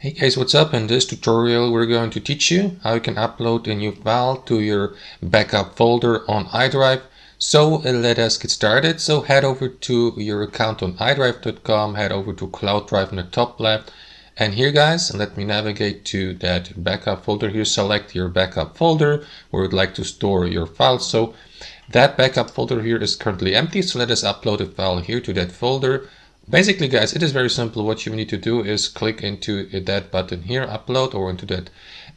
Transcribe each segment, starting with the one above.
Hey guys, what's up? In this tutorial we're going to teach you how you can upload a new file to your backup folder on iDrive. So let us get started. So head over to your account on iDrive.com, head over to Cloud Drive in the top left, and here guys, let me navigate to that backup folder. Here select your backup folder where you'd like to store your files. So that backup folder here is currently empty, so let us upload a file here to that folder. Basically guys, it is very simple. What you need to do is click into that button here, upload, or into that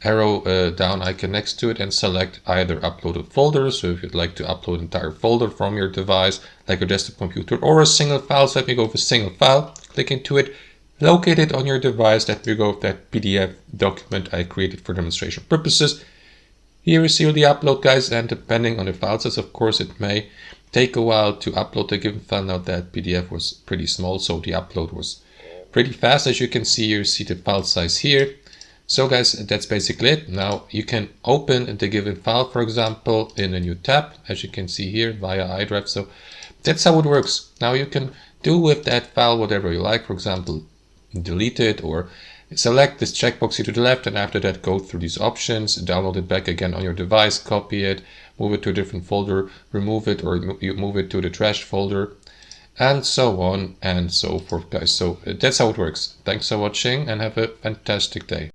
arrow down icon next to it and select either upload a folder. So if you'd like to upload an entire folder from your device, like your desktop computer, or a single file, so let me go with a single file, click into it, locate it on your device. Let me go with that PDF document I created for demonstration purposes. Here you see the upload guys, and depending on the file size, of course, it may take a while to upload a given file. Now that PDF was pretty small, so the upload was pretty fast. As you can see, you see the file size here. So guys, that's basically it. Now you can open the given file, for example, in a new tab, as you can see here via iDrive. So that's how it works. Now you can do with that file whatever you like. For example, delete it or select this checkbox here to the left, and after that go through these options, download it back again on your device, copy it, move it to a different folder, remove it, or you move it to the trash folder, and so on and so forth guys. So that's how it works. Thanks for watching and have a fantastic day.